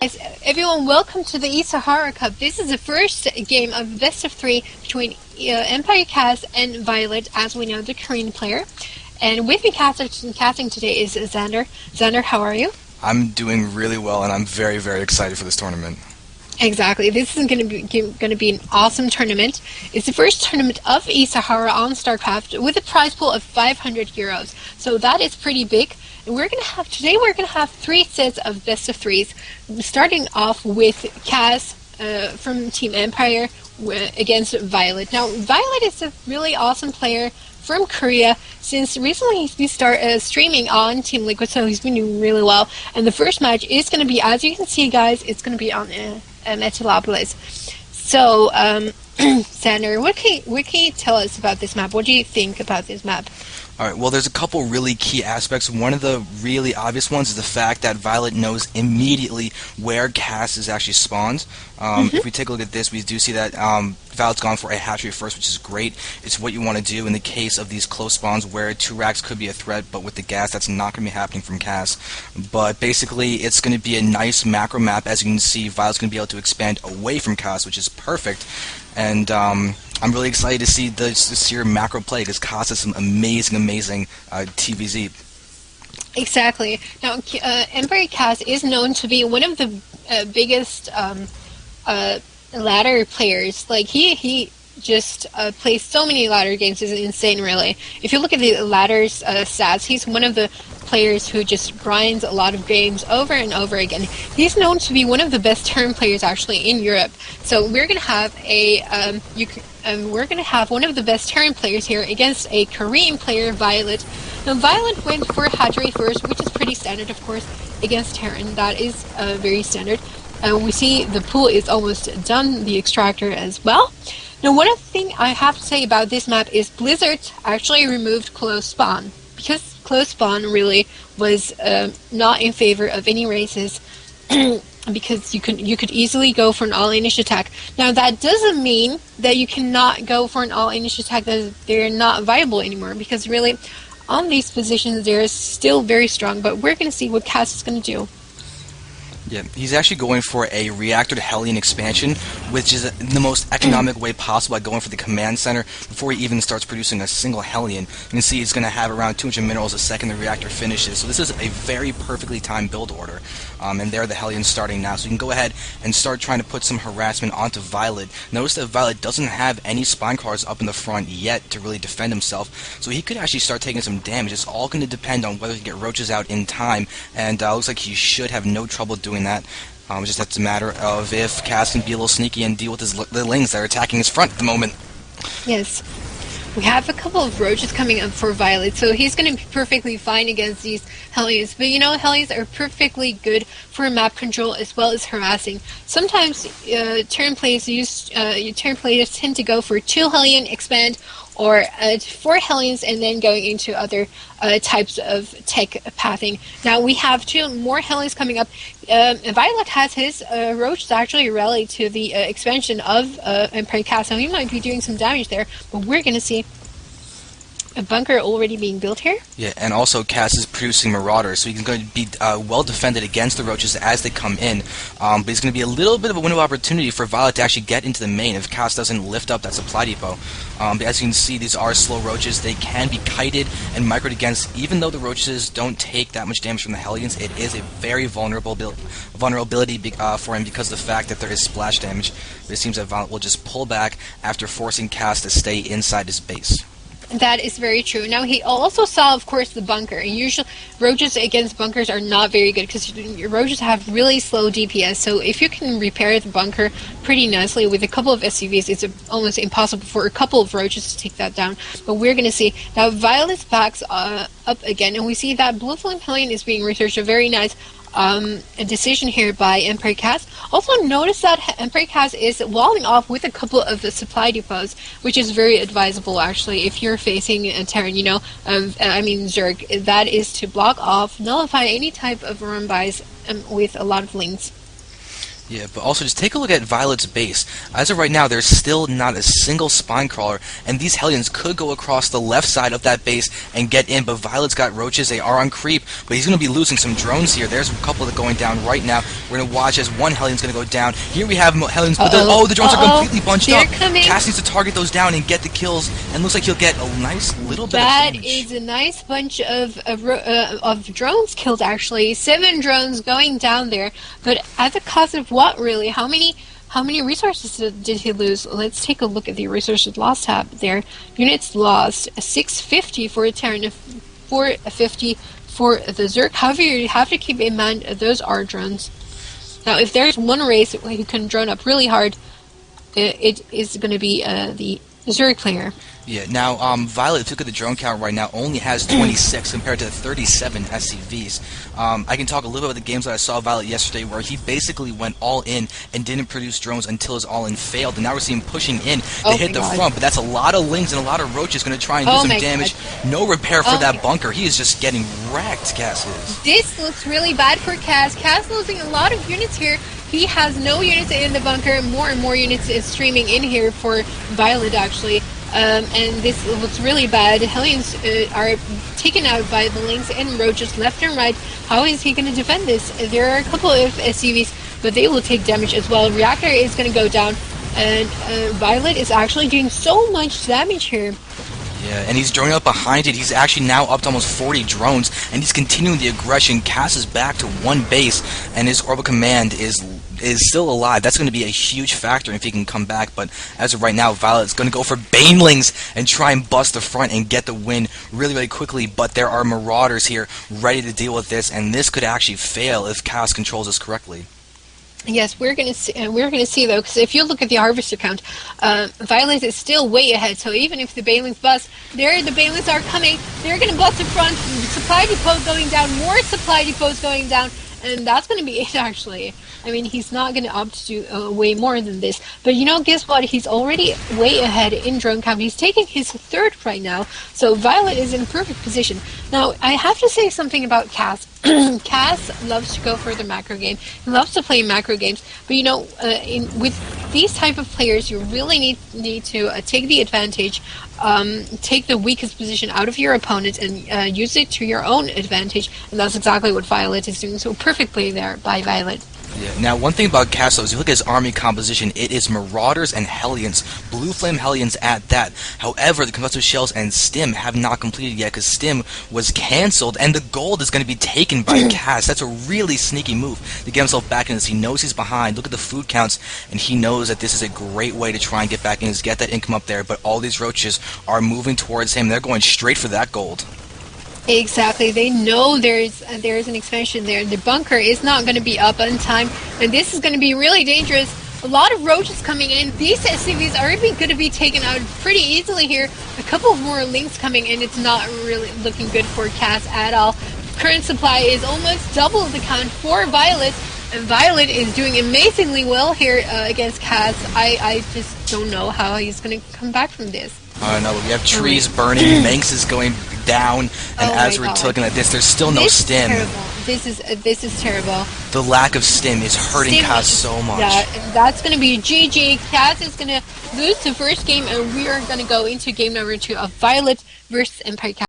Guys, everyone, welcome to the eSahara Cup. This is the first game of best of 3 between Empire.Kas and viOLet, as we know, the Korean player. And with me casting today is Zander. Zander, how are you? I'm doing really well, and I'm very, very excited for this tournament. Exactly. This is going to be an awesome tournament. It's the first tournament of eSahara on StarCraft with a prize pool of 500 euros. So that is pretty big. And today we're going to have 3 sets of best of 3s, starting off with Kas from Team Empire against viOLet. Now, viOLet is a really awesome player from Korea. Since recently he's started streaming on Team Liquid, so he's been doing really well. And the first match is going to be, as you can see, guys, it's going to be on Metalopolis. So, Sander, what can you tell us about this map? What do you think about this map? Alright, well, there's a couple really key aspects. One of the really obvious ones is the fact that viOLet knows immediately where Kas is actually spawned. If we take a look at this, we do see that viOLet's gone for a hatchery first, which is great. It's what you want to do in the case of these close spawns where 2 racks could be a threat, but with the gas, that's not going to be happening from Kas. But basically, it's going to be a nice macro map. As you can see, viOLet's going to be able to expand away from Kas, which is perfect. And I'm really excited to see this year macro play, because Kas has some amazing TVZ. Exactly. Now, Empire.Kas is known to be one of the biggest ladder players. Like, he just plays so many ladder games. It's insane, really. If you look at the ladder's stats, he's one of the players who just grinds a lot of games over and over again. He's known to be one of the best Terran players actually in Europe. So we're gonna have one of the best Terran players here against a Korean player, viOLet. Now, viOLet went for hatchery first, which is pretty standard, of course, against Terran. That is very standard. We see the pool is almost done, the extractor as well. Now, one other thing I have to say about this map is Blizzard actually removed close spawn, because close spawn really was not in favor of any races, because you could easily go for an all-Inish attack. Now, that doesn't mean that you cannot go for an all-Inish attack, that they're not viable anymore, because really, on these positions, they're still very strong, but we're going to see what Kas is going to do. Yeah, he's actually going for a reactor to Hellion expansion, which is the most economic way possible by going for the command center before he even starts producing a single Hellion. You can see he's going to have around 200 minerals a second the reactor finishes, so this is a very perfectly timed build order. And there the Hellion's starting now, so you can go ahead and start trying to put some harassment onto viOLet. Notice that viOLet doesn't have any spine cars up in the front yet to really defend himself, so he could actually start taking some damage. It's all going to depend on whether he can get roaches out in time, and looks like he should have no trouble doing that. Just that's a matter of if Kas can be a little sneaky and deal with the lings that are attacking his front at the moment. Yes. We have a couple of roaches coming up for viOLet, so he's going to be perfectly fine against these Hellions. But you know, Hellions are perfectly good for map control as well as harassing. Sometimes Terran players tend to go for 2 Hellion expand, or 4 Hellions, and then going into other types of tech pathing. Now we have 2 more Hellions coming up. viOLet has his roaches actually rallied to the expansion of Empire.Kas, so he might be doing some damage there, but we're going to see a bunker already being built here. Yeah, and also Kas is producing Marauders, so he's going to be well defended against the roaches as they come in. But it's going to be a little bit of a window of opportunity for viOLet to actually get into the main if Kas doesn't lift up that supply depot. But as you can see, these are slow roaches. They can be kited and microed against. Even though the roaches don't take that much damage from the Hellions, it is a very vulnerability for him because of the fact that there is splash damage. But it seems that viOLet will just pull back after forcing Kas to stay inside his base. That is very true. Now, he also saw, of course, the bunker. And usually, roaches against bunkers are not very good because roaches have really slow DPS. So if you can repair the bunker pretty nicely with a couple of SCVs, it's almost impossible for a couple of roaches to take that down. But we're going to see. Now, viOLet's backs up again, and we see that Blue Flame Hellion is being researched. A very nice a decision here by Empire.Kas. Also notice that Empire.Kas is walling off with a couple of the supply depots, which is very advisable actually if you're facing a Terran, you know, I mean Zerg. That is to block off, nullify any type of run-bys with a lot of links. Yeah, but also just take a look at Violet's base. As of right now, there's still not a single spine crawler, and these Hellions could go across the left side of that base and get in, but Violet's got roaches. They are on creep, but he's going to be losing some drones here. There's a couple that are going down right now. We're going to watch as one Hellion's going to go down. Here we have Hellions, but the drones are completely bunched up. Kas needs to target those down and get the kills, and looks like he'll get a nice little bit of damage. That is a nice bunch of drones killed, actually. 7 drones going down there, but at the cost of what, really? How many resources did he lose? Let's take a look at the resources lost tab there. Units lost 650 for a Terran, 450 for the Zerg. However, you have to keep in mind those are drones. Now, if there's one race who can drone up really hard, it is going to be the Zerg player. Yeah, now, Violet, if you look at the drone count right now, only has 26 compared to 37 SCVs. I can talk a little bit about the games that I saw Violet yesterday, where he basically went all in and didn't produce drones until his all in failed, and now we're seeing him pushing in to hit the front, but that's a lot of lings and a lot of roaches going to try and do some damage. No repair for that bunker. He is just getting wrecked, Kas is. This looks really bad for Kas. Kas losing a lot of units here. He has no units in the bunker. More and more units is streaming in here for Violet, actually. And this looks really bad. Hellions are taken out by the lings and roaches left and right. How is he going to defend this? There are a couple of SCVs, but they will take damage as well. Reactor is going to go down, and Violet is actually doing so much damage here. Yeah, and he's droning up behind it. He's actually now up to almost 40 drones, and he's continuing the aggression. Kas is back to one base, and his orbital command is still alive. That's going to be a huge factor if he can come back, but as of right now, Violet's going to go for Banelings and try and bust the front and get the win really, really quickly, but there are Marauders here ready to deal with this, and this could actually fail if Kas controls this correctly. Yes, we're gonna see though, because if you look at the harvester count, Violet is still way ahead. So even if the Banelings bust, the Banelings are coming. They're gonna bust the front. Supply depots going down. More supply depots going down, and that's gonna be it, actually. I mean, he's not going to opt to do way more than this. But you know, guess what? He's already way ahead in drone count. He's taking his 3rd right now. So Violet is in perfect position. Now, I have to say something about Kas. Kas loves to go for the macro game. He loves to play macro games. But you know, with these type of players, you really need to take the advantage, take the weakest position out of your opponent and use it to your own advantage. And that's exactly what Violet is doing. So perfect play there by Violet. Yeah. Now, one thing about Kas, though, is you look at his army composition, it is Marauders and Hellions, Blue Flame Hellions at that. However, the Combustive Shells and Stim have not completed yet because Stim was cancelled, and the gold is going to be taken by Kas. That's a really sneaky move to get himself back in this. He knows he's behind. Look at the food counts, and he knows that this is a great way to try and get back in, is get that income up there, but all these roaches are moving towards him. They're going straight for that gold. Exactly. They know there's an expansion there. The bunker is not going to be up on time, and this is going to be really dangerous. A lot of roaches coming in. These SCVs are going to be taken out pretty easily here. A couple more links coming in. It's not really looking good for Kas at all. Current supply is almost double the count for Violet, and Violet is doing amazingly well here against Kas. I just don't know how he's going to come back from this. I know, we have trees burning, Manx is going down, and as we're looking at this, there's still no Stim. This is terrible. The lack of Stim is hurting Kas so much. Yeah, that's going to be GG. Kas is going to lose the first game, and we are going to go into game number 2 of Violet versus Empire.Kas.